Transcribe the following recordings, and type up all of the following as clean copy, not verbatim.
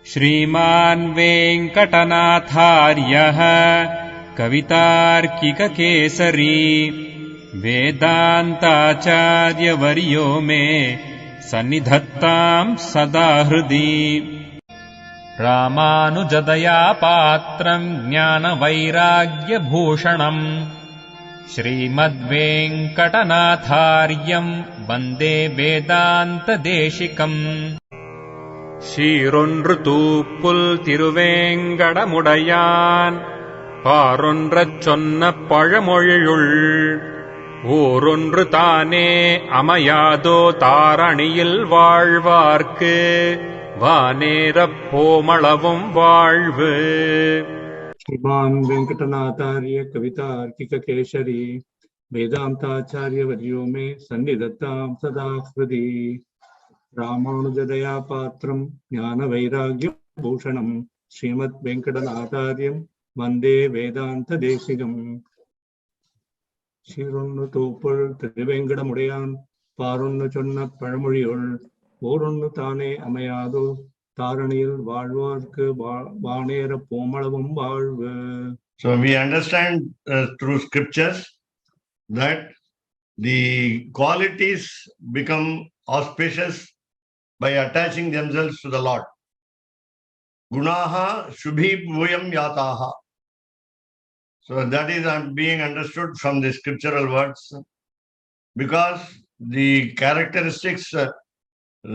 श्रीमान् वेङ्कटनाथार्यः कवितार्किककेसरी वेदान्ताचार्यवर्यो मे सन्निधत्ताम् सदा हृदि। रामानुजदया पात्रम् ज्ञानवैराग्यभूषणम् श्रीमद्वेङ्कटनाथार्यम् वन्दे वेदान्तदेशिकम्। சீரொன்று தூப்புல் திருவேங்கடமுடையான் பாரொன்றச் சொன்ன பழமொழியுள் ஊரொன்று தானே அமையாதோ தாரணியில் வாழ்வார்க்கு வானேரப் போமளவும் வாழ்வு. श्रीमान् वेंकटनाथार्य कवितार्किककेसरी वेदान्ताचार्यवर्यो मे सन्निधत्ताम् सदा हृदि। रामानुजदया पात्रम् ज्ञानवैराग्यभूषणम् श्रीमद्वेङ्कटनाथार्यम् वन्दे वेदान्तदेशिकम्। சீரொன்று தூப்புள் திருவேங்கடமுடையான் பாரொன்று சொன்ன பழமொழியுள் ஓரொன்று தானே அமையாதோ தாரணியில் வாழ்வார்க்கு வானேர போமளவும் வாழ்வு. So we understand through scriptures that the qualities become auspicious by attaching themselves to the Lord. Gunaha shubhi bhuyam yataha. So that is being understood from the scriptural words, because the characteristics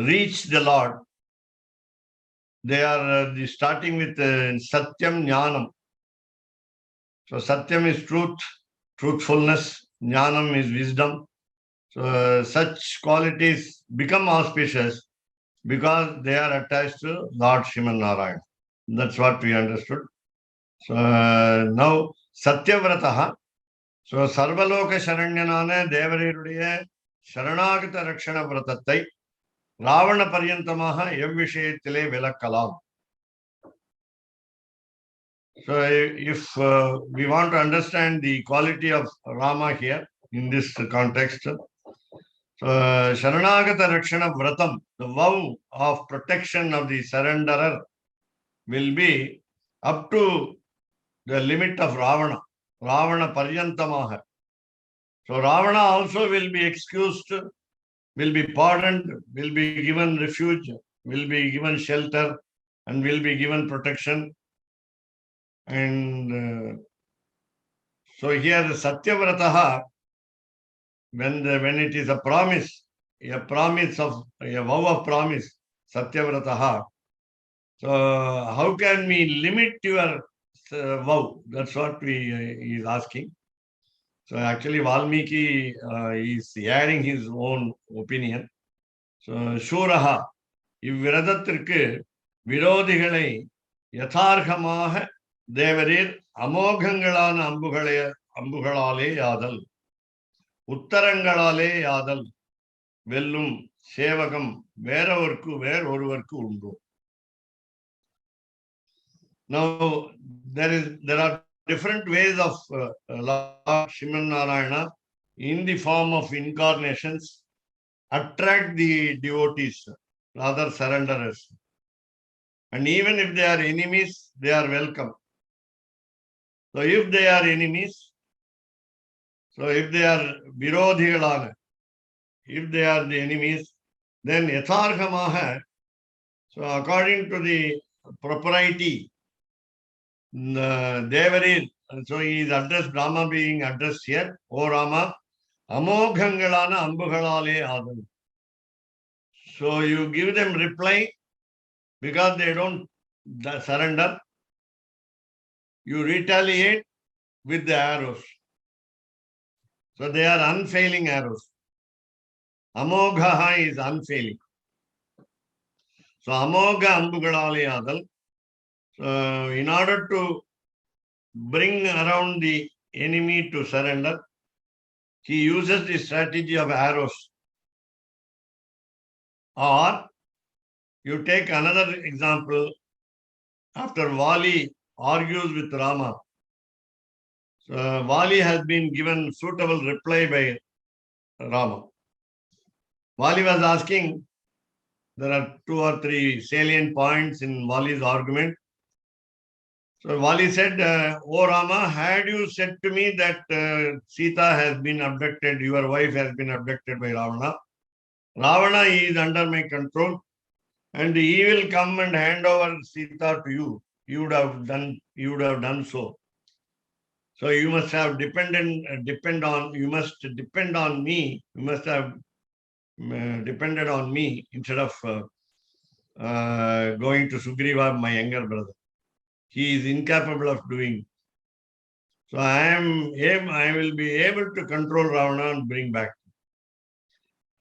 reach the Lord. They are starting with Satyam Jnanam. So Satyam is truth, truthfulness. Jnanam is wisdom. So such qualities become auspicious because they are attached to Lord Sriman Narayana. That's what we understood. So now Satyavrataha. So Sarvaloka Sharanyanane Devarirudaya Sharanagata Rakshana Vratattai Ravana Paryantamaha Evvishayatile Velakkalam. So if we want to understand the quality of Rama here in this context, so Sharanagata Rakshana Vratam, the vow of protection of the surrenderer, will be up to the limit of Ravana. Ravana Paryantamaha. So Ravana also will be excused, will be pardoned, will be given refuge, will be given shelter, and will be given protection. And so here the Satyavrataha, when it is a promise of a vow of promise, Satyavrataha. So how can we limit your vow? That's what he is asking. So actually Valmiki is adding his own opinion. So Shuraha, இவ்விரதத்திற்கு விரோதிகளை யதார்த்தமாக தேவரீர் அமோகங்களான அம்புகளாலே யாதல் உத்தரங்களாலே யாதல் வெல்லும் சேவகம் வேறொருவர்க்கு உண்டு. Now there are different ways of Lord Sriman Narayana in the form of incarnations attract the devotees, rather surrenderers. And even if they are enemies, they are welcome. So if they are enemies, so if they are virodhigalana, if they are the enemies, then yatharhamaha, so according to the propriety, Devarir, so he is addressed, Rama being addressed here, O Rama, Amoghangalana Ambugalale Adam. So you give them reply because they don't surrender. You retaliate with the arrows. So they are unfailing arrows. Amogha is unfailing. So Amogha Ambugalale Adal. So in order to bring around the enemy to surrender, he uses the strategy of arrows. Or you take another example, after Vali argues with Rama. So Vali has been given suitable reply by Rama. Vali was asking, there are 2 or 3 salient points in Vali's argument. So Vali said, "O Rama, had you said to me that Sita has been abducted, your wife has been abducted by Ravana, Ravana is under my control, and he will come and hand over Sita to you. You would have done so. So you must have depend on me. You must have depended on me instead of going to Sugriva, my younger brother. He is incapable of doing. So I will be able to control Ravana and bring back.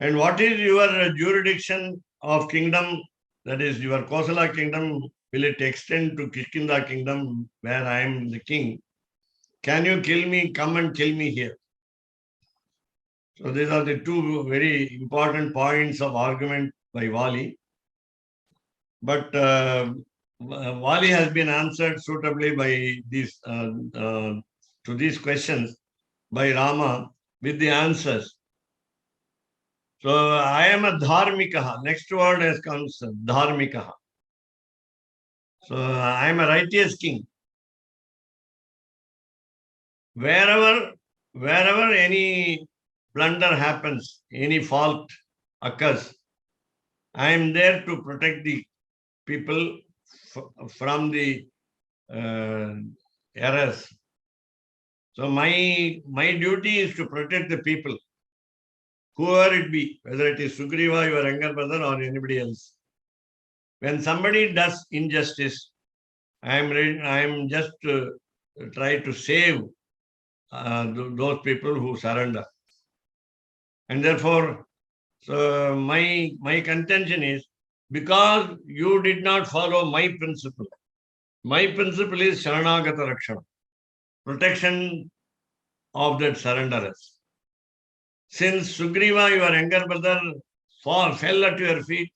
And what is your jurisdiction of kingdom? That is your Kosala kingdom. Will it extend to Kishkinda kingdom where I am the king? Can you kill me? Come and kill me here." So these are the 2 very important points of argument by Vali. But Vali has been answered suitably by these to these questions by Rama with the answers. So I am a dharmikaha. Next word has comes dharmikaha. So I am a righteous king. Wherever any blunder happens, any fault occurs, I am there to protect the people from the errors. So my duty is to protect the people, whoever it be, whether it is Sugriva, your younger brother, or anybody else. When somebody does injustice, I am just try to save those people who surrender. And therefore, so my contention is, because you did not follow my principle. My principle is Sharanagata Rakshana, protection of that surrenderers. Since Sugriva, your younger brother, fell at your feet,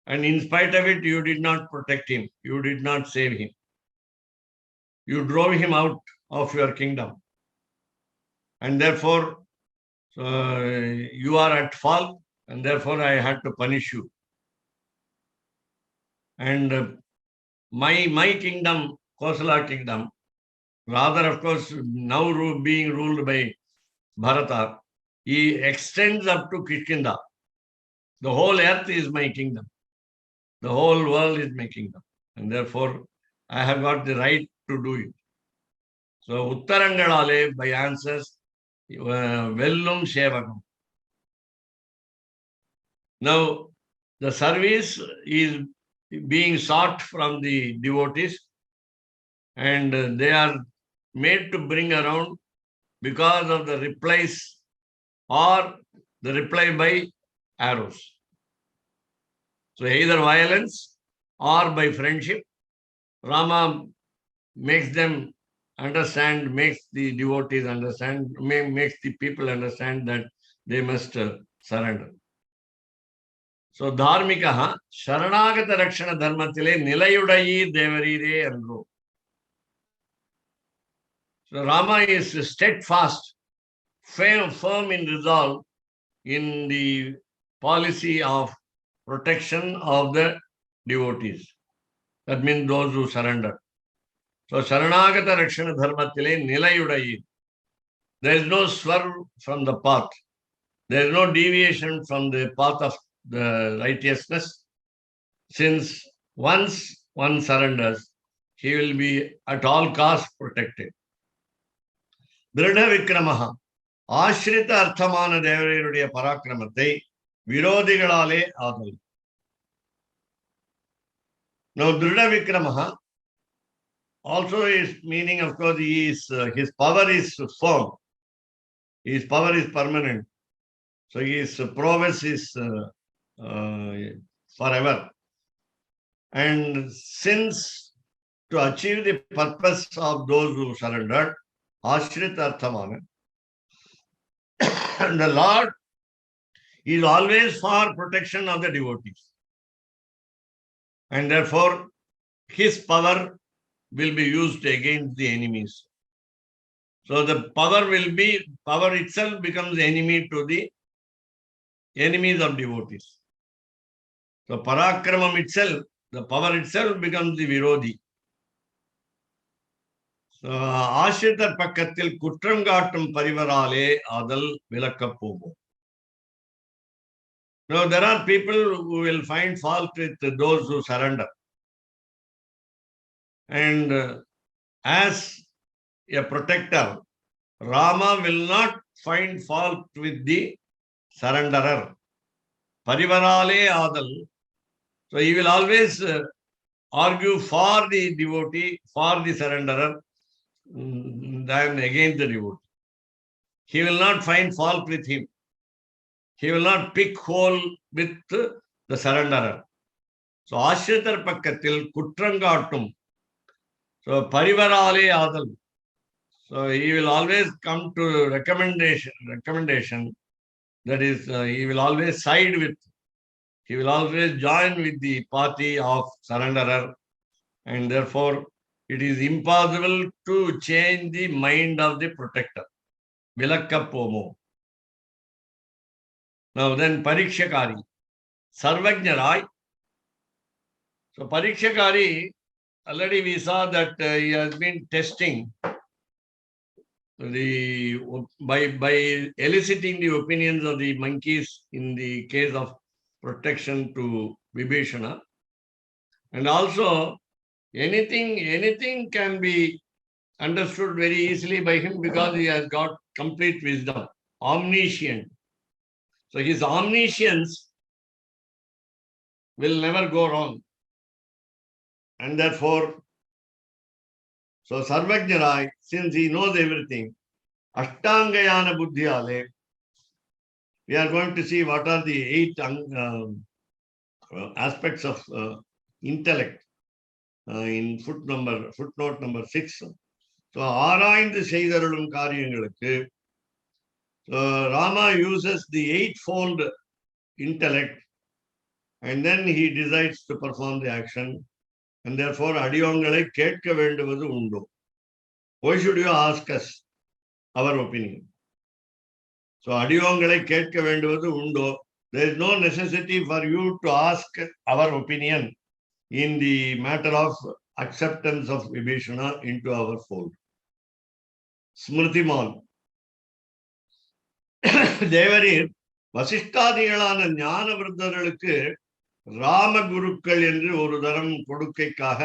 and in spite of it, you did not protect him. You did not save him. You drove him out of your kingdom. And therefore, you are at fault, and therefore I had to punish you. And my kingdom, Kosala kingdom, rather, of course, now being ruled by Bharata, he extends up to Kishkinda. The whole earth is my kingdom. The whole world is my kingdom. And therefore, I have got the right to do it. So, Uttarangalale, by answers, Vellum Shevakam. Now, the service is being sought from the devotees, and they are made to bring around because of the replies or the reply by arrows. So either violence or by friendship, Rama makes them understand, makes the devotees understand, makes the people understand that they must surrender. So dharmikaha sharanagata rakshana dharmatile nilayudayi devarire andro. So Rama is steadfast, firm in resolve in the policy of protection of the devotees. That means those who surrender. So Sharanagata Rakshana Dharmatile Nilayudayi. There is no swerve from the path. There is no deviation from the path of the righteousness. Since once one surrenders, he will be at all costs protected. Dridha Vikramaha. ஆசிரித்த அர்த்தமான தேவரையருடைய பராக்கிரமத்தை விரோதிகளாலே ஆதல். Now, Dhrida Vikramaha also is meaning, of course, his power is firm. His power is permanent. So his prowess is forever. And since to achieve the purpose of those who surrendered, Ashrita Arthamana, the Lord is always for protection of the devotees. And therefore, his power will be used against the enemies. So the power itself becomes enemy to the enemies of devotees. So parakramam itself, the power itself becomes the virodhi. So Ashritar Pakkatil Kutram Gatum Parivarale Adal Vilakapogo. Now there are people who will find fault with those who surrender. And as a protector, Rama will not find fault with the surrenderer. Parivarale Adal. So he will always argue for the devotee, for the surrenderer, than against the devotee. He will not find fault with him. He will not pick hole with the surrenderer. So Ashritar Pakkatil Kutrangatum. So Parivarale Adal. So he will always come to recommendation. That is, he will always side with, he will always join with the party of surrenderer. And therefore, it is impossible to change the mind of the protector. Vilakkapomo. Now then Parikshakari. Sarvajnarai. So Parikshakari, already we saw that he has been testing by eliciting the opinions of the monkeys in the case of protection to Vibhishana. And also anything can be understood very easily by him because he has got complete wisdom, omniscient. So his omniscience will never go wrong. And therefore, so Sarvajnarai, since he knows everything, Ashtangayana Buddhiyale, we are going to see what are the 8 aspects of intellect in footnote number 6. So ஆராய்ந்து செய்தருளும் காரியங்களுக்கு Rama uses the 8-fold intellect and then he decides to perform the action. And therefore, அடியோங்களை கேட்க வேண்டுவது உண்டு. Why should you ask us our opinion? So அடியோங்களை கேட்க வேண்டுவது உண்டு. There is no necessity for you to ask our opinion in the matter of acceptance of Vibhishana into our fold. Smritiman. தேவரீர் வசிஷ்டாதிகளான ஞான விருத்தர்களுக்கு ராமகுருக்கள் என்று ஒரு தரம் கொடுக்கைக்காக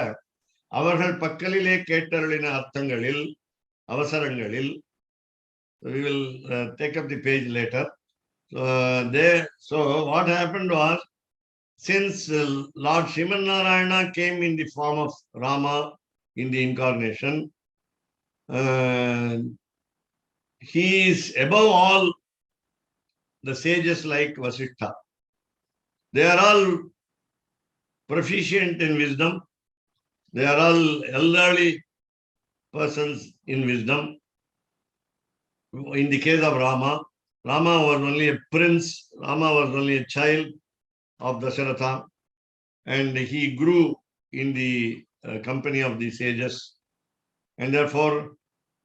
அவர்கள் பக்கலிலே கேட்டருளின அர்த்தங்களில் அவசரங்களில், we will take up the page later. So what happened was, since Lord Sriman Narayana came in the form of Rama in the incarnation, he is above all the sages like Vasishtha. They are all proficient in wisdom. They are all elderly persons in wisdom. In the case of Rama, Rama was only a prince. Rama was only a child of Dasharatha. And he grew in the company of the sages. And therefore,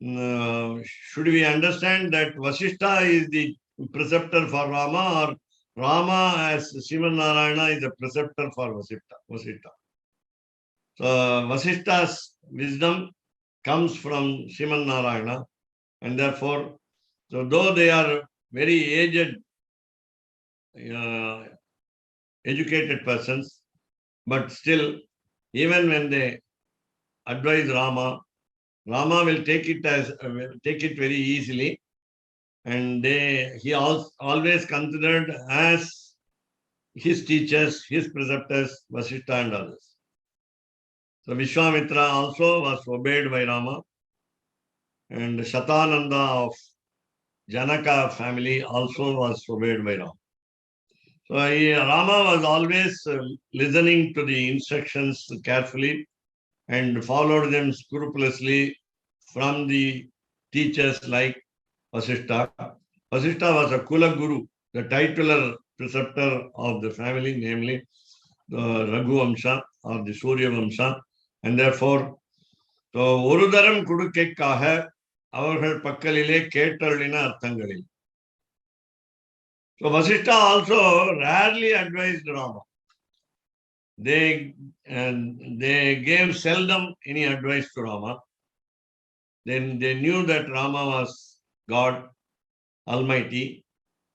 should we understand that Vasishtha is the preceptor for Rama, or Rama as Sriman Narayana is a preceptor for Vasishtha? So Vasishtha's wisdom comes from Sriman Narayana, and therefore, so though they are very aged, educated persons, but still, even when they advise Rama, Rama will take it very easily, and he always considered as his teachers, his preceptors, Vasishtha and others. So Vishwamitra also was obeyed by Rama, and Shatananda of Janaka family also was obeyed by Rama. So Rama was always listening to the instructions carefully and followed them scrupulously from the teachers like Vasishtha. Vasishtha was a Kula Guru, the titular preceptor of the family, namely the Raghu Vamsha or the Surya Vamsha. And therefore, so Urudaram Kudukekkaha, avargal pakkalile kettarlina arthangalil. So Vasishtha also rarely advised Rama. they gave seldom any advice to Rama. Then they knew that Rama was God Almighty,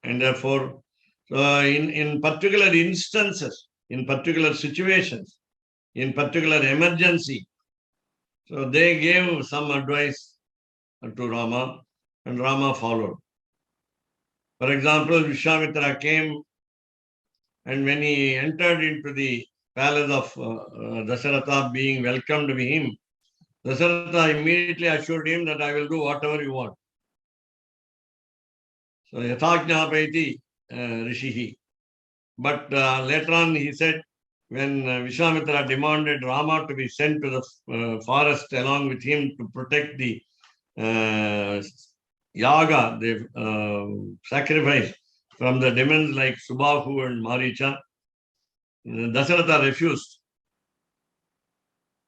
and therefore, in particular instances, in particular situations, in particular emergency, so they gave some advice to Rama, and Rama followed. For example, Vishwamitra came, and when he entered into the palace of Dasharatha, being welcomed by him, Dasharatha immediately assured him that I will do whatever you want. So, Yathajnapaiti Rishihi. But later on, he said, when Vishwamitra demanded Rama to be sent to the forest along with him to protect the yaga, the sacrifice from the demons like Subahu and Maricha, Dasharatha refused.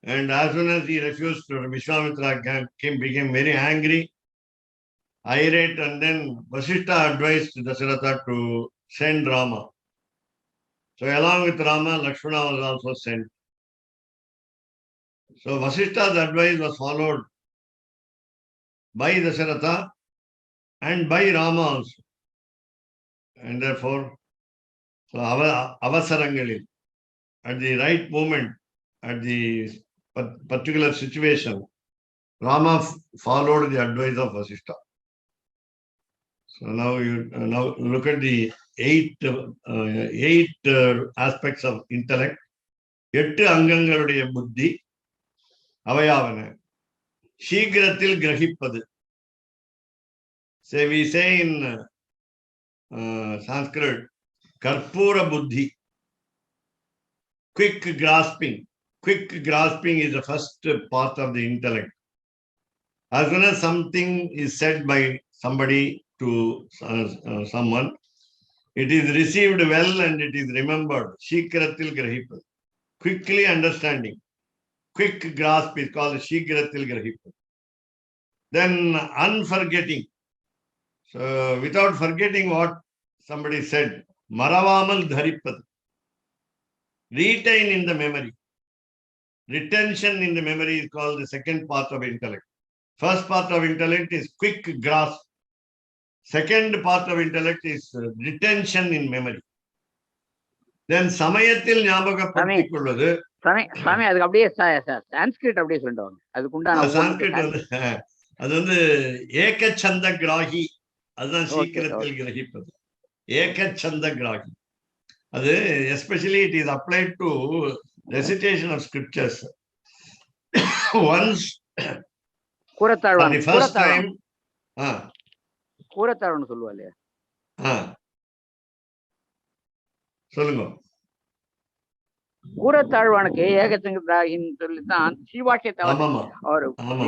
And as soon as he refused, Vishwamitra became very angry, irate, and then Vasishtha advised Dasharatha to send Rama. So along with Rama, Lakshmana was also sent. So Vasishtha's advice was followed by Dasharatha and by Rama also. And therefore, so Avasarangalil, at the right moment, at the particular situation, Rama followed the advice of Vasishtha. So now you now look at the eight aspects of intellect. 8 அங்கங்களுடைய புத்தி அவையாவன. சீக்கிரத்தில் கிரகிப்பது. So we say in Sanskrit, Karpura Buddhi, quick grasping. Quick grasping is the first part of the intellect. As soon as something is said by somebody to someone, it is received well and it is remembered. Shikratil Grahipad. Quickly understanding. Quick grasp is called Shikratil Grahipad. Then unforgetting. So without forgetting what somebody said, Maravamal Dharipad. Retain in the memory. Retention in the memory is called the second part of intellect. First part of intellect is quick grasp. Second part of intellect is retention in memory. Then Samayatil ஞாபகப்படுத்திக் கொள்வது. சாமி அதுக்கு அப்படியே சான்ஸ்கிரிட் அப்படியே சொல்லிடுவாங்க. அதுக்கு உண்டான சான்ஸ்கிரிட் அது வந்து ஏகச்சந்த கிராகி. அதுதான் சீக்கிரத்தில் கிரகிப்பது. ஏகச்சந்த கிராகி. அது especially it is applied to recitation of scriptures. Once for the first time கூரத்தாழ்வன் சொல்லுவா இல்லையா? சொல்லுங்க. கூரத்தாழ்வானுக்கு ஏகச்சங்கின்னு சொல்லித்தான் ஸ்ரீபாஷ்யத்தை அவர்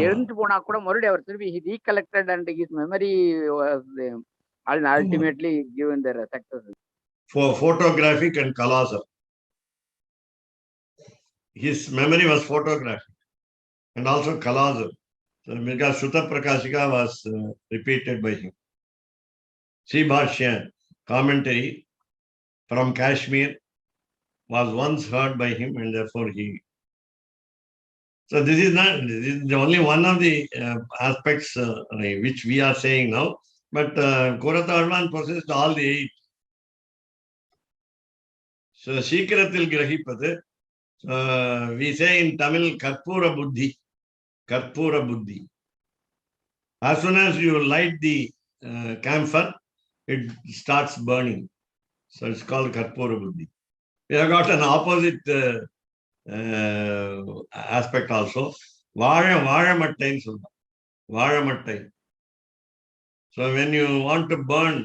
எழுந்து போனா கூட மறுபடியும் அவர் திரும்பி he recollected and his memory was ultimately given their success. For photographic and kalasam. His memory was photographic and also kalasam. So because Sutta Prakashika was repeated by him. Sribhashya commentary from Kashmir was once heard by him and therefore he. So this is only one of the aspects which we are saying now. But Koratharvan possessed all the 8. So Shikaratil Grahipadu, we say in Tamil Karpura Buddhi. Karpura Buddhi. As soon as you light the camphor, it starts burning. So it's called Karpura Buddhi. We have got an opposite aspect also. Vajamattai. Vajamattai. So when you want to burn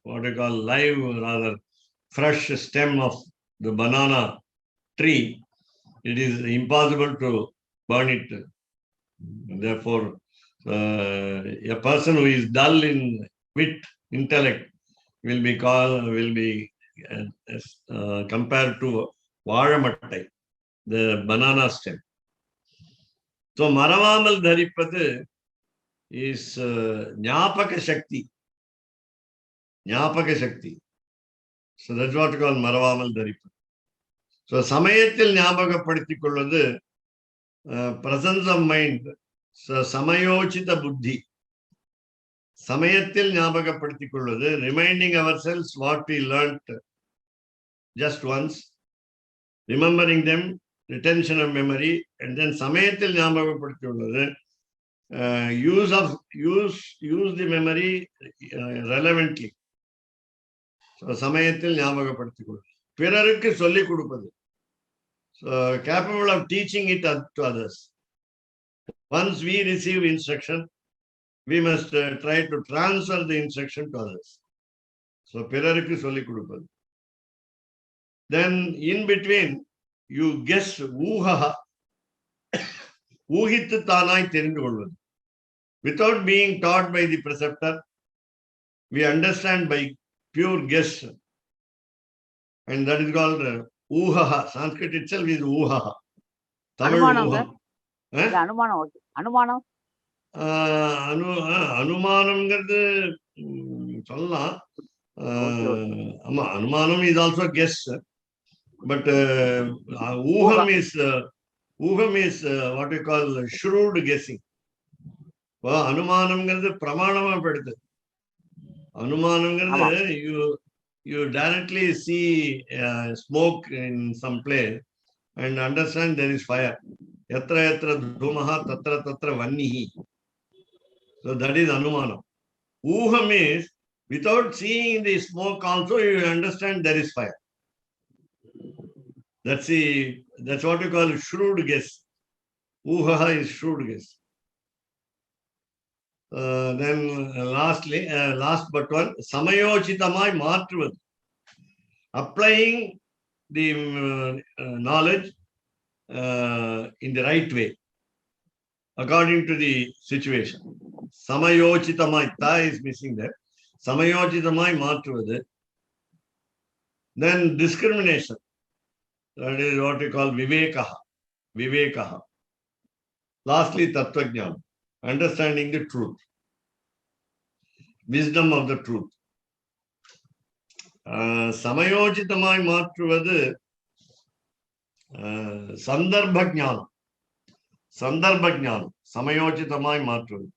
what you call live, rather fresh stem of the banana tree, it is impossible to burn it. Therefore, a person who is dull in wit, intellect, will be compared to Vajamattai, the banana stem. So Maravamal Dharipadu is Jnapaka Shakti. Jnapaka Shakti. So that's what we call Maravamal Dharipadu. So சமயத்தில் ஞாபகப்படுத்திக் கொள்வது presence of mind, சமயோசித புத்தி. சமயத்தில் ஞாபகப்படுத்திக் கொள்வது, reminding ourselves what we learnt just once, remembering them, retention of memory, and then சமயத்தில் ஞாபகப்படுத்திக் கொள்வது, use the memory relevantly. So சமயத்தில் ஞாபகப்படுத்திக் கொள்வது, பிறருக்கு சொல்லிக் கொடுப்பது. So capable of teaching it to others. Once we receive instruction, we must try to transfer the instruction to others. So பிறருக்கு சொல்லிக் கொடுப்பது. Then in between, you guess ஊஹா, ஊகித்து தானாய் தெரிந்து கொள்வது. Without being taught by the preceptor, we understand by pure guess. And that is called ஊஹா. Sanskrit itself is ஊஹா. Tamil ஊஹா. அனுமானம் அனுமானம்ங்கிறது சொல்லலாம். ஆமா, அனுமானம் is also guess, but ஊகம் is what we call shrewd guessing. அனுமானம்ங்கிறது பிரமாணமா படுது. அனுமானம்ங்கிறது you directly see smoke in some place and understand there is fire. Yatra yatra dhumaha tatra tatra vannihi. So that is anumanam. Uham is, without seeing the smoke also, you understand there is fire. That's what we call shrewd guess. Uhaha is shrewd guess. Then last but one, samayochitamai maatruvad. Applying the knowledge in the right way, according to the situation. Samayochitamai, ta is missing there. Samayochitamai maatruvad. Then discrimination. That is what we call vivekaha. Vivekaha. Lastly, tattvajnana. Understanding the truth. Wisdom of the truth. Samayochitamai maatruvad. Sandarbhajnana. Sandarbhajnana. Samayochitamai maatruvad.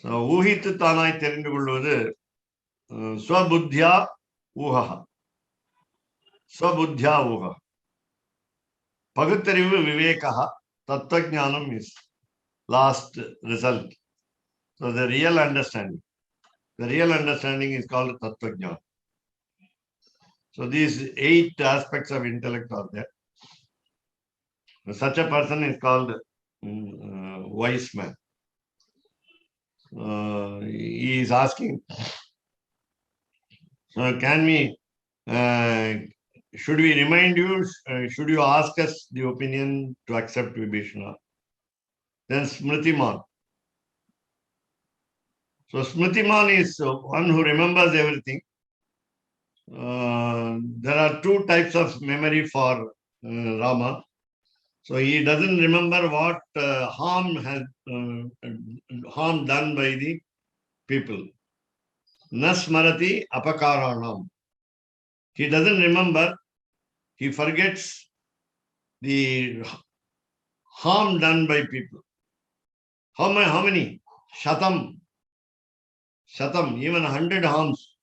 So, ஊகித்து தானாய் தெரிந்து கொள்வது ஸ்வபுத்யா ஊஹா. ஸ்வபுத்யா ஊஹா. பகுத்தறிவு Viveka. Tattvaඥானம் is last result. So the real understanding is called Tattvaඥāna. So these 8 aspects of intellect are there. Such a person is called wise man. He is asking, can we, should we remind you, should you ask us the opinion to accept Vibhishana? Then Smritiman. So Smritiman is one who remembers everything. There are 2 types of memory for Rama. So he doesn't remember what harm done by the people. Nasmarati apakaranam. He doesn't remember. He forgets the harm done by people. How many? Shatam, even 100 harms,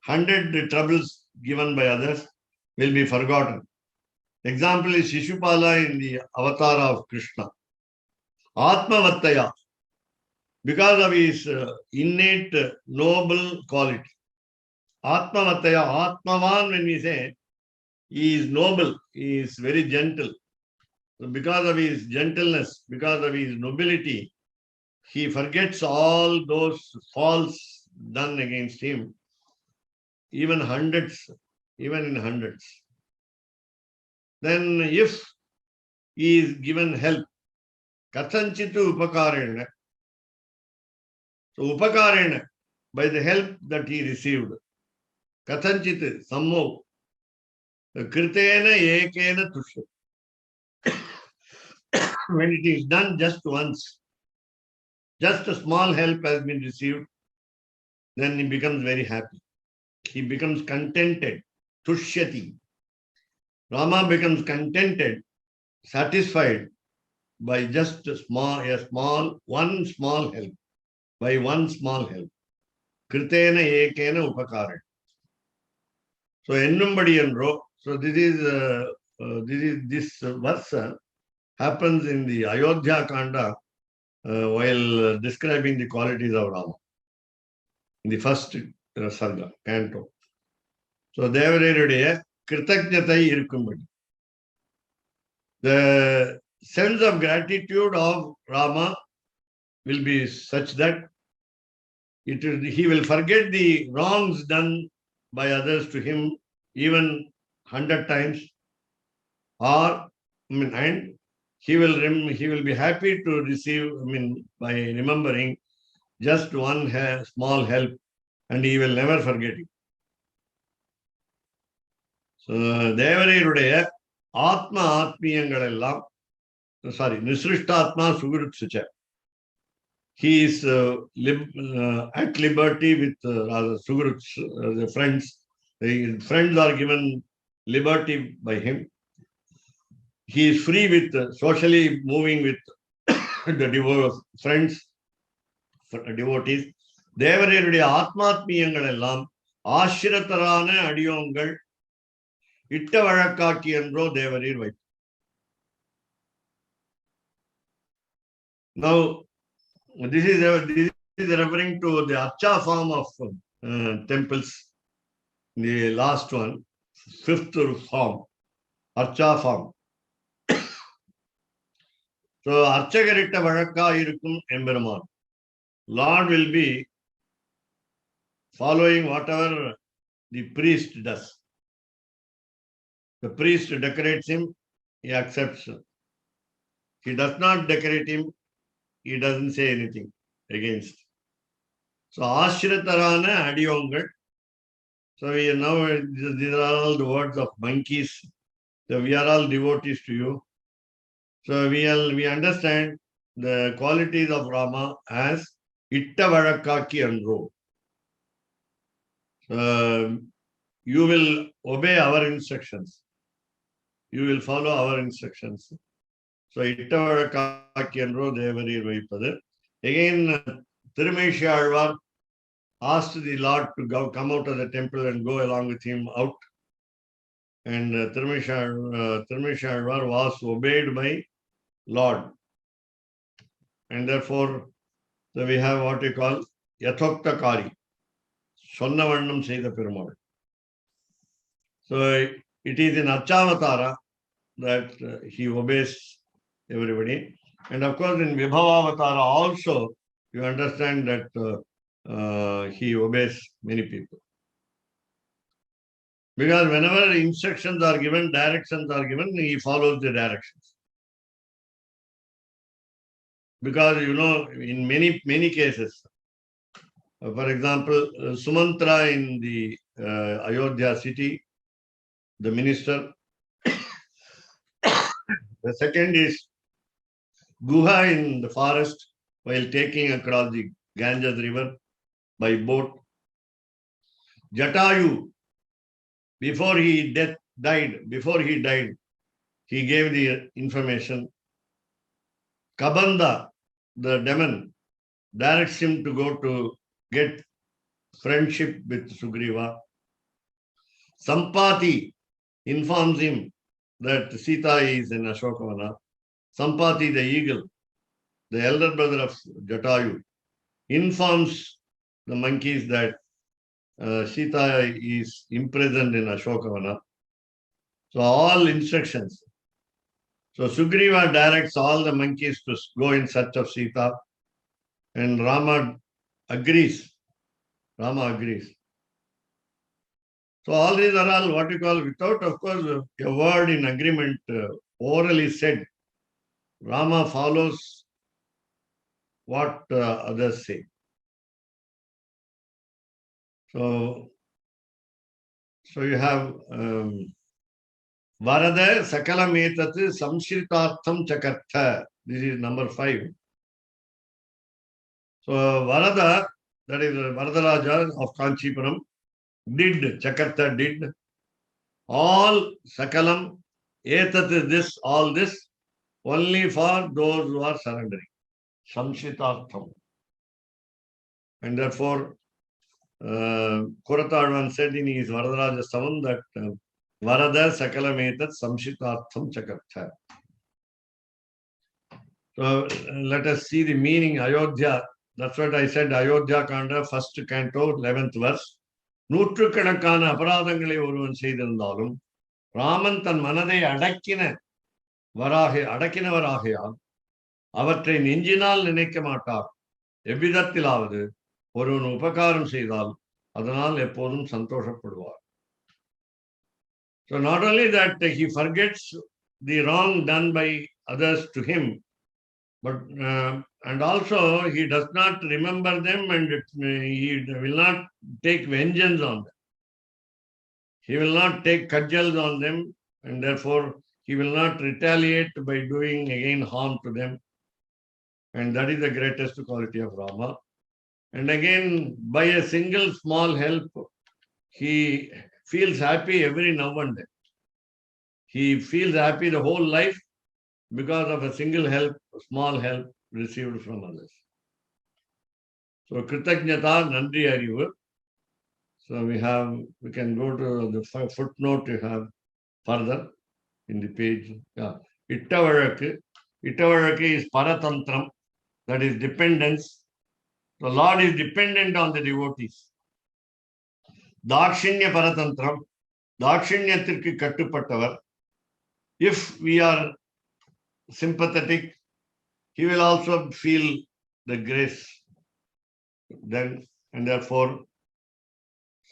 100 troubles given by others will be forgotten. Example is Shishupala in the avatar of Krishna. Atmavattaya, because of his innate noble quality. Atmavattaya, Atmavan, when we say, he is noble, he is very gentle. So because of his gentleness, because of his nobility, he forgets all those faults done against him, even in hundreds. Then if he is given help, kathanchitu upakarena. So upakarena, by the help that he received, kathanchit, somehow, kritena ekena tusha. When it is done just once, just a small help has been received, then he becomes very happy. He becomes contented. tushyati. Rama becomes contented, satisfied by just one small help. By one small help. Kritena ekena upakara. So ennumbadi enro. So this verse happens in the Ayodhya Kanda while describing the qualities of Rama. In the first sarga, canto. So Devarayuடைய கிருத்தஜ்ஞதை இருக்கும்படி. The sense of gratitude of Rama will be such that he will forget the wrongs done by others to him even 100 times, and he will be happy to receive, by remembering just one small help, and he will never forget it. So Devarayuடைய ஆத்ம ஆத்மீயங்கள் எல்லாம், Nisrishtatma Sugurutsucha. He is at liberty with Suguruts, the friends. The friends are given liberty by him. He is free with socially moving with the friends, devotees. Devarayuடைய ஆத்மாத்மீயங்கள் எல்லாம் ஆசிரத்தரான அடியோங்கள் இட்ட வழக்காக்கி என்றோ தேவரீர் வைத்தார். Now, this is referring to the Archa form of temples. The last one, fifth form, Archa form. So, Archagaritta Vazhakka irukkum Emberuman. Lord will be following whatever the priest does. The priest decorates him, he accepts. He does not decorate him, he doesn't say anything against. So, Ashritarana Adiyongal. So, these are all the words of monkeys. So, we are all devotees to you. So, we understand the qualities of Rama as Itta Vazhakkaki Andro. You will obey our instructions. You will follow our instructions. So, Itta Vazhakkaki Andro Devarir Vaipadu. Again, Tirumeshiyalvar asked the Lord to come out of the temple and go along with him out. And Tirumeshiyalvar was obeyed by Lord. And therefore, so we have what we call Yathoktakari. Sonnavannam Seida Perumal. So it is in Archavatara that he obeys everybody. And of course, in Vibhavavatara also, you understand that he obeys many people. Because whenever instructions are given, directions are given, he follows the directions. Because, in many cases, for example, Sumantra in the Ayodhya city, the minister. The second is Guha in the forest while taking across the Ganges river by boat. Jatayu, before he died, he gave the information. Kabanda, the demon, directs him to go to get friendship with Sugriva. Sampati informs him that Sita is in Ashokavana. Sampati, the eagle, the elder brother of Jatayu, informs the monkeys that Sita is imprisoned in Ashokavana. So all instructions. So Sugriva directs all the monkeys to go in search of Sita, and Rama agrees. So all these are all what you call, without, of course, a word in agreement, orally said. Rama follows what others say. So you have Varada Sakala Metat Samshritartham Chakartha. This is number 5. So Varada, that is Varadaraja of Kanchipuram, Chakartha did All Sakalam, Etat this, all this, only for those who are surrendering. Samshitartham. And therefore, Kuratadvan said in his Varadaraja Savam that Varada Sakalam Etat Samshitartham Chakartha. So let us see the meaning. Ayodhya. That's what I said. Ayodhya Kanda, first canto, 11th verse. நூற்றுக்கணக்கான அபராதங்களை ஒருவன் செய்திருந்தாலும் ராமன் தன் மனதை அடக்கினவராகையால் அவற்றை நெஞ்சினால் நினைக்க மாட்டார். எவ்விதத்திலாவது ஒருவன் உபகாரம் செய்தால் அதனால் எப்போதும் சந்தோஷப்படுவார். So not only that he forgets the wrong done by others to him, but and also he does not remember them, and he will not take vengeance on them. He will not take cudgels on them, and therefore he will not retaliate by doing again harm to them. And that is the greatest quality of Rama. And again, by a single small help, he feels happy every now and then. He feels happy the whole life because of a single help, small help received from others. So Kritajnata Nandri Arivu. So we can go to the footnote you have further in the page. Yeah. Ittavazhakku is paratantram, that is dependence. The Lord is dependent on the devotees. Dakshinya paratantram, dakshinyathirku kattupattavar. If we are sympathetic, he will also feel the grace then, and therefore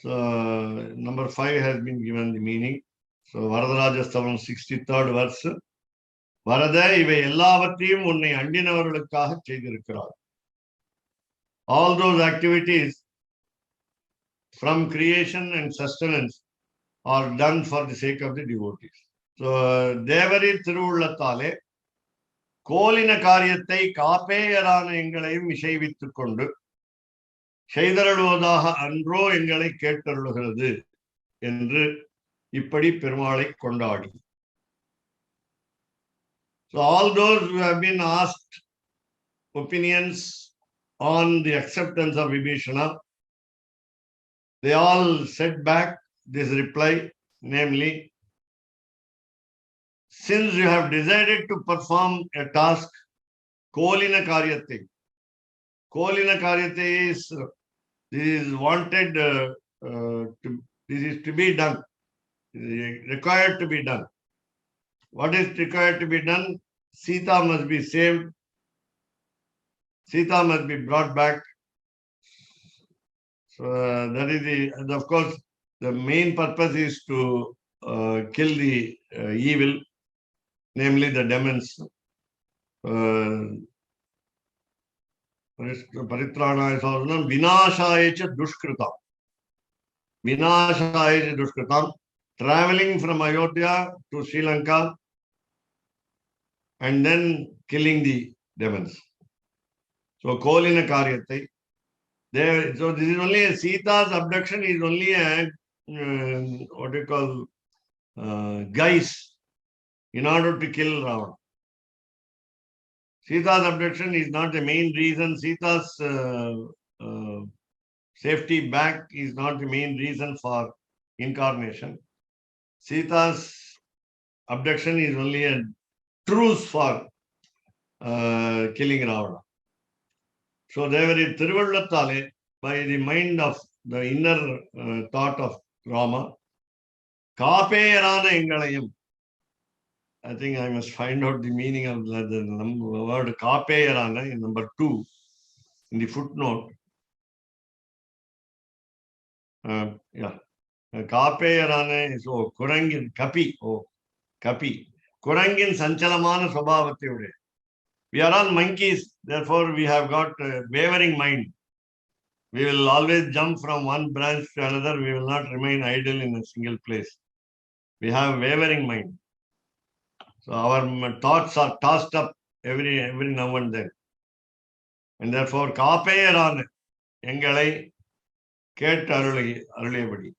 number 5 has been given the meaning. So Varadaraja Savam 63rd verse. Varada இவை எல்லாவற்றையும் உன்னை அண்டினவர்களுக்காக செய்திருக்கிறார். All those activities from creation and sustenance are done for the sake of the devotees. So தேவரி திருவுள்ளத்தாலே கோலின காரியத்தை காப்பேயரான எங்களையும் இசைவித்துக் கொண்டு செய்தருளுவதாக அன்றோ எங்களை கேட்டருளுகிறது என்று இப்படி பெருமாளை கொண்டாடி. So all those who have been asked opinions on the acceptance of Vibhishana, they all said back this reply, namely, since you have decided to perform a task, Kolina Karyate. Kolina Karyate is this is wanted, this is to be done, required to be done. What is required to be done? Sita must be saved. Sita must be brought back. So that is and of course, the main purpose is to kill the evil, namely the demons. Paritranaya Saranam Vinashaya Dushkritam. Vinashaya Dushkritam. Traveling from Ayodhya to Sri Lanka and then killing the demons. So Kolina Karyate. So this is only a Sita's abduction is only a what you call guise in order to kill Ravana. Sita's abduction is not the main reason. Sita's safety back is not the main reason for incarnation. Sita's abduction is only a truce for killing Ravana. So they were in Thiruvallathale, by the mind of the inner thought of Rama, Kapeyarana Engalayam. I think I must find out the meaning of the word Kapeyarana in number 2 in the footnote. Yeah. Kapeyarana is Kurangin, Kapi. Kapi. Kurangin Sanchalamana Swabhavatiude. We are all monkeys, therefore we have got a wavering mind. We will always jump from one branch to another. We will not remain idle in a single place. We have wavering mind. So our thoughts are tossed up every now and then. And therefore, Kapeyarana Engalai Ket Aruliyabadi.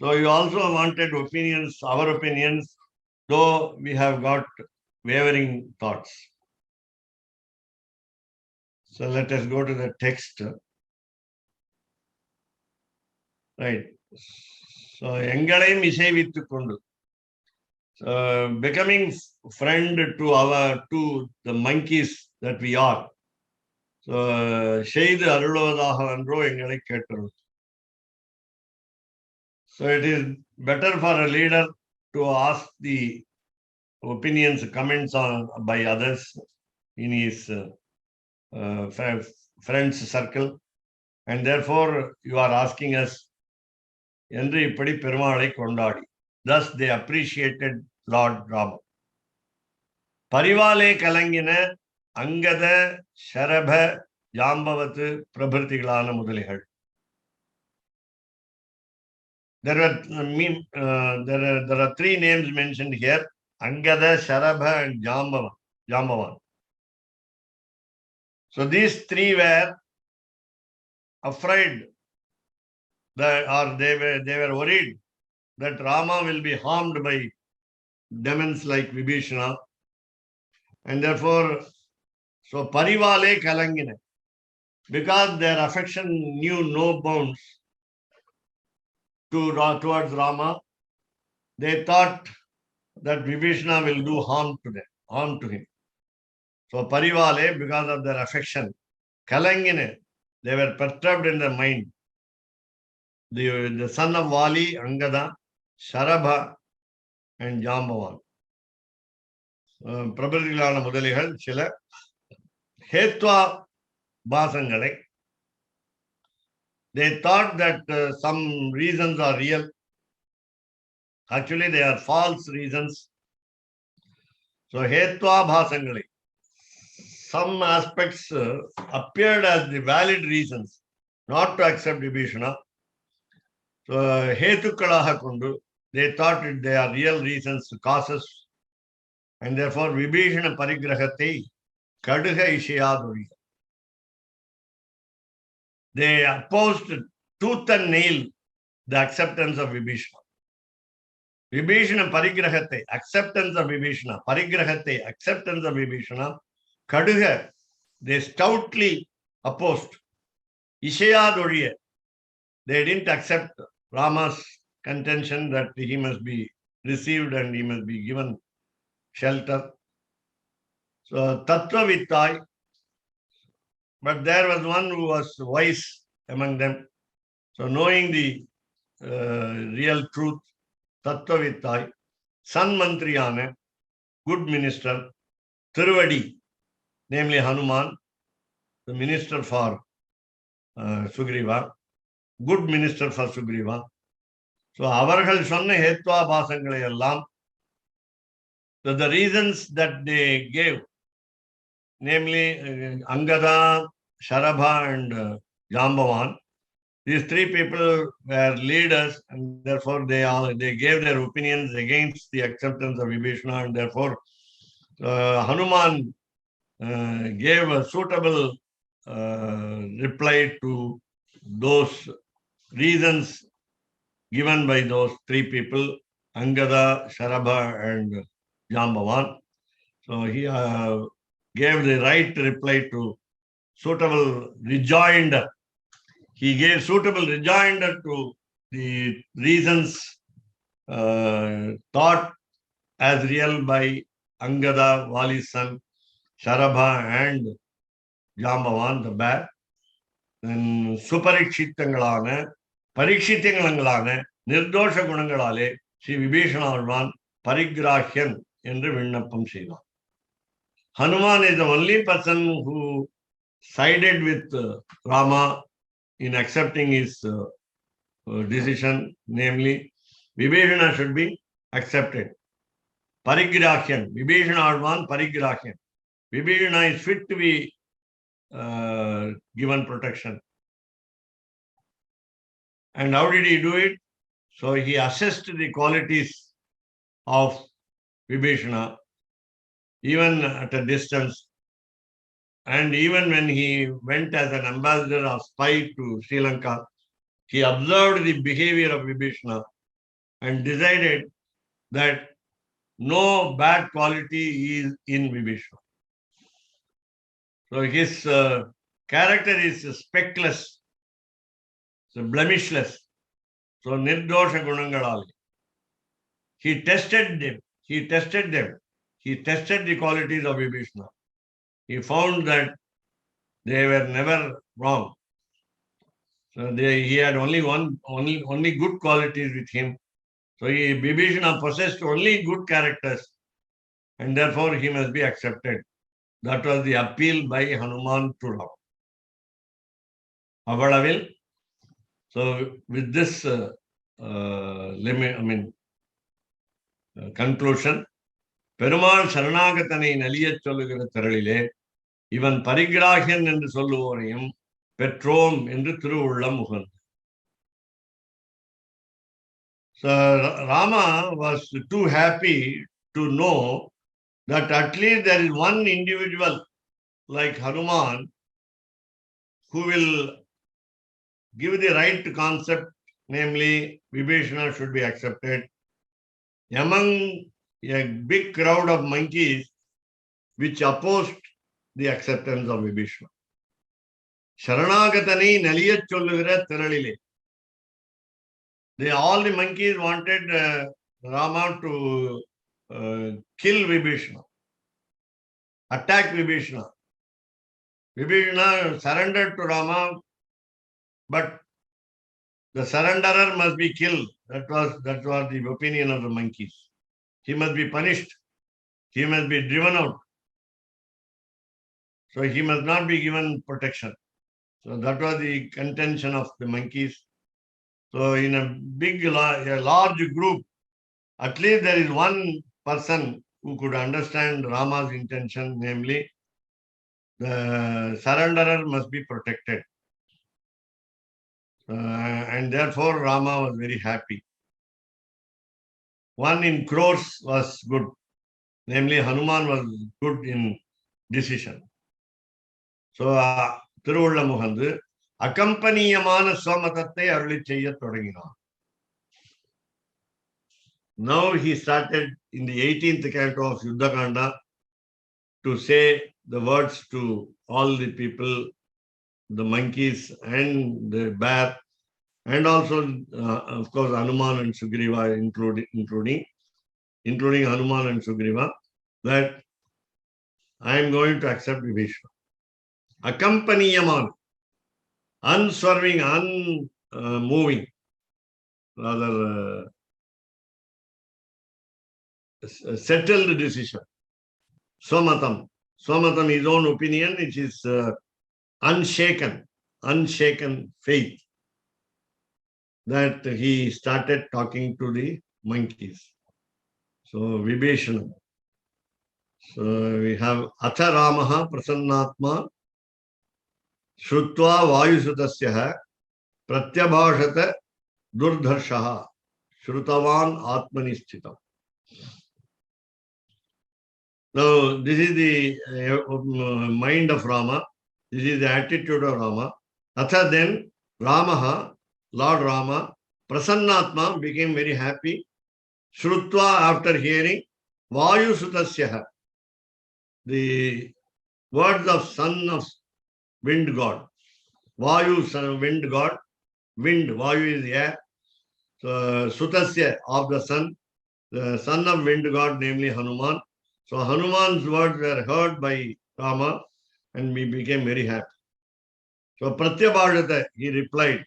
So you also wanted opinions, our opinions, though we have got wavering thoughts. So let us go to the text. Right. So Engalayum Isevittu Kondu. Becoming friend to the monkeys that we are. So Sheidu Arulodhaha Andro Engalai Kettu. So it is better for a leader to ask the opinions, comments by others in his friends circle, and therefore you are asking us, Endri Padi Perumalai Kondadi. Thus they appreciated Lord Rama. Parivale Kalangina Angada Sharabha Jambavatu Prabhritilana Mudalihad. There are three names mentioned here: Angada, Sharabha, and Jambavan. So these three were afraid that, they were worried that Rama will be harmed by demons like Vibhishana, and therefore, so Parivale Kalangina, because their affection knew no bounds towards Rama, they thought that Vibhishana will do harm to him. So Parivale, because of their affection, Kalangine, they were perturbed in their mind. The son of Vali, Angada, Sharabha, and Jambavan. Prabhatilana Mudalihal, Chila, Hetwa Basangalek. They thought that some reasons are real. Actually, they are false reasons. So Hetwa Bhasangalek. Some aspects appeared as the valid reasons not to accept Vibhishana. So Hetukalaha Kundu, they thought they are real reasons, causes, and therefore Vibhishana Parigrahate Kaduha Ishayaduri. They opposed tooth and nail the acceptance of Vibhishana. Vibhishana Parigrahate, acceptance of Vibhishana, Parigrahate, acceptance of Vibhishana, Kaduha, they stoutly opposed. Ishayaduriya, they didn't accept Rama's contention that he must be received and he must be given shelter. So Tattva Vittai, but there was one who was wise among them. So knowing the real truth, Tattva Vittai, San Mantriyana, good minister, Tiruvadi, namely Hanuman, the minister for Sugriva, good minister for Sugriva. So avargal sonna hetva bhasangalai ellam. So the reasons that they gave, namely Angada, Sharabha, and Jambavan, these three people were leaders, and therefore they gave their opinions against the acceptance of Vibhishana, and therefore Hanuman gave a suitable reply to those reasons given by those three people, Angada, Sharabha, and Jambavan. So he gave the right reply to suitable rejoinder. He gave suitable rejoinder to the reasons thought as real by Angada, Vali's son, Sharabha, and Jambavan, the bear. Then Suparikshitangalana, Parikshitangalana, Nirdosha Gunangalale, Sri Vibhishana Arvan, Parigrahyan, என்று விண்ணப்பம் செய்தார். Hanuman is the only person who sided with Rama in accepting his decision, namely, Vibhishana should be accepted. Parigrahyan, Vibhishana Arvan, Parigrahyan. Vibhishana is fit to be given protection. And how did he do it? So he assessed the qualities of Vibhishana, even at a distance. And even when he went as an ambassador or spy to Sri Lanka, he observed the behavior of Vibhishana and decided that no bad quality is in Vibhishana. So his character is speckless, so blemishless, so nirdosha gunangalali. He tested them. He tested the qualities of Vibhishana. He found that they were never wrong. So he had only good qualities with him. So Vibhishana possessed only good characters, and therefore he must be accepted. That was the appeal by Hanuman to Ram. Avalavil. So with this conclusion, Perumal சரணாகதனை நலியச் சொல்லுகிற திரளிலே இவன் பரிகிராகியன் என்று சொல்லுவோரையும் பெற்றோம் என்று திருவுள்ளம் உகந்து. So Rama was too happy to know that at least there is one individual like Hanuman who will give the right concept, namely Vibhishana should be accepted. Among a big crowd of monkeys which opposed the acceptance of Vibhishana. Sharanagatani naliyach sollugira thiralile. All the monkeys wanted Rama to kill Vibhishana, attack Vibhishana. Vibhishana surrendered to Rama, but the surrenderer must be killed. That was the opinion of the monkeys. He must be punished. He must be driven out. So he must not be given protection. So that was the contention of the monkeys. So in a large group, at least there is one person who could understand Rama's intention, namely the surrenderer must be protected. And therefore Rama was very happy. One in crores was good. Namely, Hanuman was good in decision. So, Thiruvalla Muhandu, accompanyamana swamatatte aruli cheyyat thodanginaar. Now he started in the 18th canto of Yuddhakanda to say the words to all the people, the monkeys and the bear, and also, of course, Hanuman and Sugriva, including Hanuman and Sugriva, that I am going to accept Vibhishana. Accompanyamana, unswerving, unmoving, rather settled decision. Swamatam. Swamatam, his own opinion, which is unshaken faith, that he started talking to the monkeys. So Vibhishana. So we have Atha Ramaha Prasannatma Shrutva Vayusutasya Pratyabhashata Durdharshaha Shrutavan Atmanisthita. Now this is the mind of Rama. This is the attitude of Rama. Atha then Ramaha, Lord Rama, Prasannatma became very happy. Shrutva, after hearing, Vayusutasya, the words of son of wind god. Vayu, son of wind god. Wind, Vayu is air. So, Sutasya, of the sun. The son of wind god, namely Hanuman. So, Hanuman's words were heard by Rama and we became very happy. So, Pratyabhajata, he replied.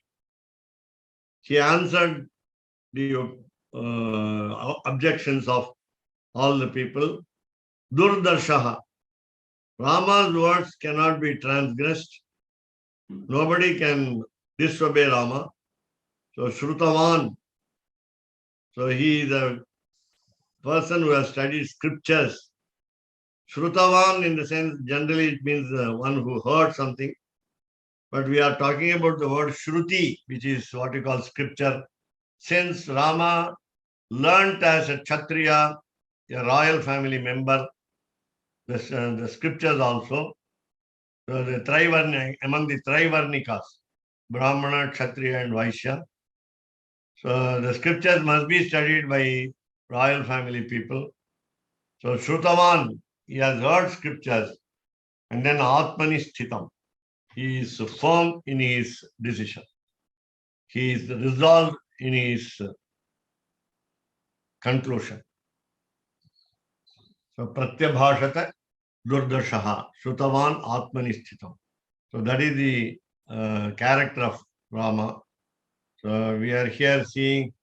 He answered the objections of all the people. Durdarshaha. Rama's words cannot be transgressed. Nobody can disobey Rama. So Shrutavan. So he is a person who has studied scriptures. Shrutavan, in the sense, generally it means one who heard something. But we are talking about the word Shruti, which is what we call scripture. Since Rama learnt as a Kshatriya, a royal family member, the scriptures also, so the among the Trivarnikas, Brahmana, Kshatriya and Vaishya. So the scriptures must be studied by royal family people. So Shrutavan, he has heard scriptures, and then Atmani Sthitam. He is firm in his decision. He is resolved in his conclusion. So Pratyabhashata Durdashaha, Shrutavan Atmani Sthitam. So that is the character of Rama. So we are here seeing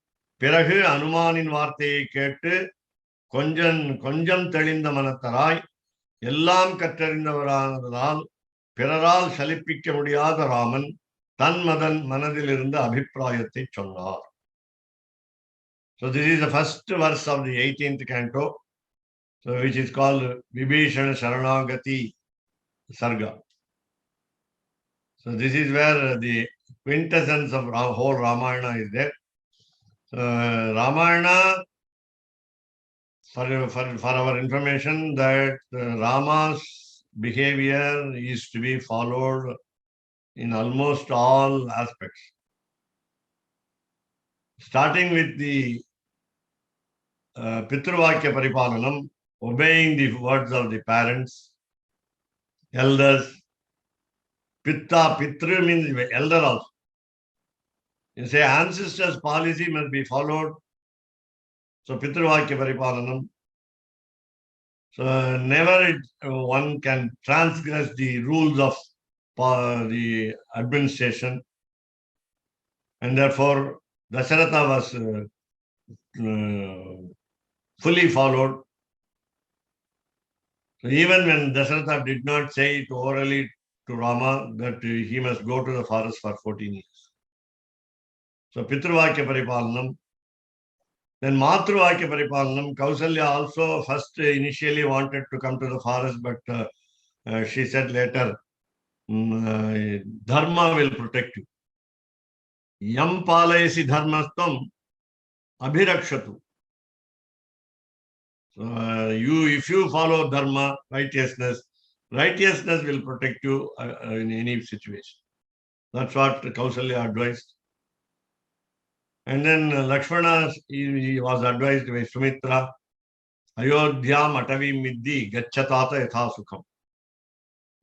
பிறகு அனுமானின் வார்த்தையை கேட்டு கொஞ்சம் தெளிந்த மனத்தராய் எல்லாம் கற்றறிந்தவரானதால் பிறரால் சலிப்பிக்க முடியாத ராமன் தன் மனதில் இருந்த அபிப்பிராயத்தை சொன்னார். So this is the first verse of the 18th canto, so which is called Vibhishana Sharanagati Sarga. So this is where the quintessence of whole Ramayana is there. Ramayana, for our information, that Rama's behavior is to be followed in almost all aspects. Starting with the Pitruvakya Paripalanam, obeying the words of the parents, elders. Pitta, Pitru means elder also. You say ancestors' policy must be followed. So Pitruvakya Paripalanam. So never one can transgress the rules of the administration. And therefore, Dasharatha was fully followed. So even when Dasharatha did not say it orally to Rama that he must go to the forest for 14 years. So Pitruvakya Paripalanam. Then Matruvakya Paripalanam, Kausalya also first initially wanted to come to the forest, but she said later, Dharma will protect you. Yam palayasi dharmastam abhirakshatu. So if you follow Dharma, righteousness will protect you in any situation. That's what Kausalya advised. And then Lakshmana, he was advised by Sumitra, Ayodhyam atavim middhi gachatata yatha sukham.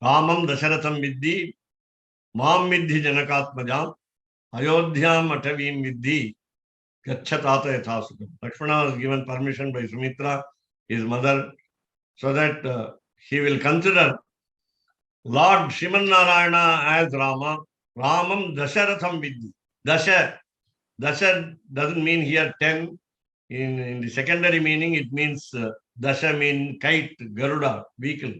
Ramam Dasharatham middhi mam middhi janakatmajam. Ayodhyam atavim middhi gachatata yatha sukham. Lakshmana was given permission by Sumitra, his mother, so that he will consider Lord Sriman Narayana as Rama. Ramam Dasharatham middhi. Dasha doesn't mean here 10. In the secondary meaning, it means Dasha mean kite, Garuda, vehicle.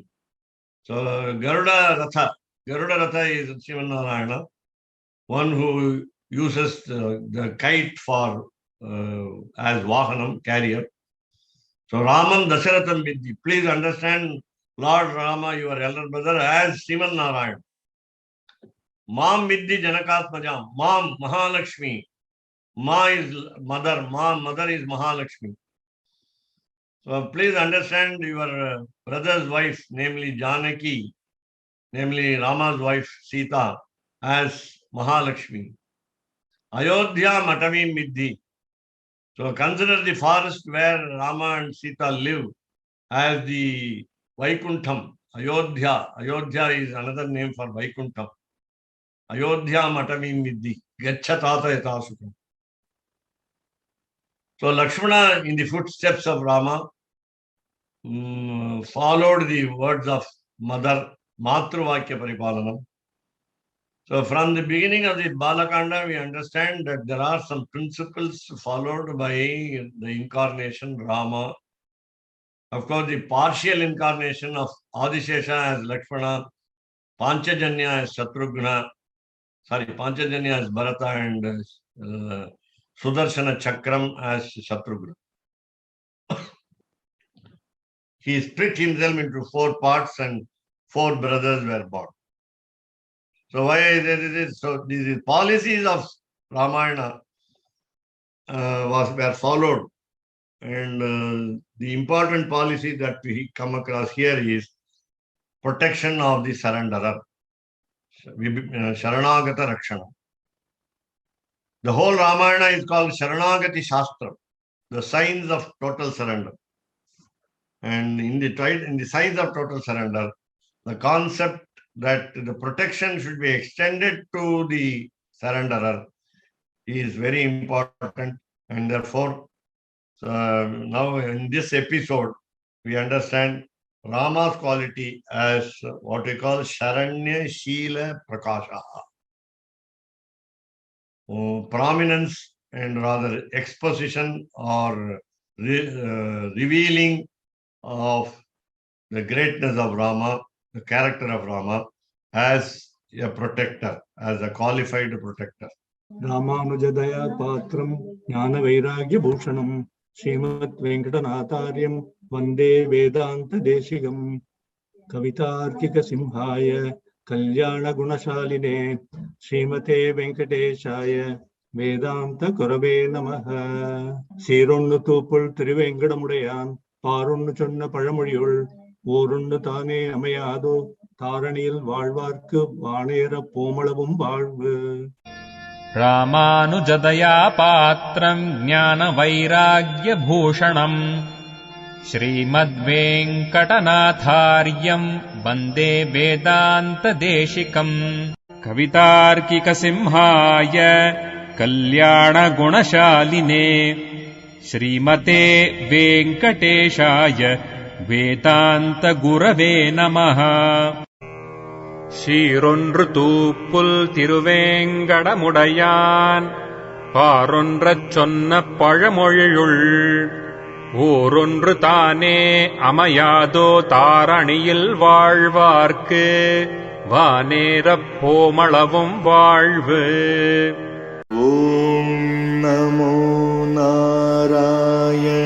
So Garuda Ratha is Sriman Narayana, one who uses the kite for as Vahanam, carrier. So Ramam Dasharatham Vidhi. Please understand Lord Rama, your elder brother, as Sriman Narayana. Mam Vidhi Janakatmajam. Mam Mahalakshmi. Ma is mother. Mother is Mahalakshmi. So please understand your brother's wife, namely Janaki, namely Rama's wife Sita, as Mahalakshmi. Ayodhya Matavim Middhi. So consider the forest where Rama and Sita live as the Vaikuntham. Ayodhya is another name for Vaikuntham. Ayodhya Matavim Middhi. Gachatata yatasukam. So Lakshmana, in the footsteps of Rama, followed the words of mother, Matruvakya Paripalanam. So from the beginning of the Balakanda, we understand that there are some principles followed by the incarnation Rama. Of course, the partial incarnation of Adishesha as Lakshmana, Panchajanya as Panchajanya as Bharata, and Sudarshana Chakram as Shatrugna. He split himself into 4 parts and 4 brothers were born. So why is it? So these policies of Ramayana were followed, and the important policy that we come across here is protection of the surrenderer, Sharanagata Rakshana. The whole Ramayana is called Sharanagati Shastra, the signs of total surrender. And in the signs of total surrender, the concept that the protection should be extended to the surrenderer is very important. And therefore, now in this episode, we understand Rama's quality as what we call Sharanya Sheela Prakasha. Prominence and rather exposition or revealing of the greatness of Rama, the character of Rama as a protector, as a qualified protector. Ramanujadaya Patram Jnana Vairagya Bhushanam Srimad Venkatanathaaryam Vande Vedanta Deshigam Kavitarkika Simhaya Kalyana Gunashaline Srimate Venkateshaya Vedanta Kurave Namaha Sirunnu Thupul Thiruvenkadamudayan Parunnu Chonna Pazhamozhiyul Orunnu Thane Amayado Tharaniyil Vaalvarkku Vaanera Pomalavum Vaalvu रामानुजदया पात्रम् ज्ञानवैराग्यभूषणम् श्रीमद्वेङ्कटनाथार्यम् वन्दे वेदान्तदेशिकम् कवितार्किकसिंहाय कल्याणगुणशालिने श्रीमते वेङ्कटेशाय वेदान्तगुरवे नमः சீரொன்று தூப்புல் திருவேங்கடமுடையான் பாரொன்றச் சொன்ன பழமொழியுள் ஓரொன்று தானே அமையாதோ தாரணியில் வாழ்வார்க்கு வானேரப் போமளவும் வாழ்வு. ஓம் நமோ நாராயண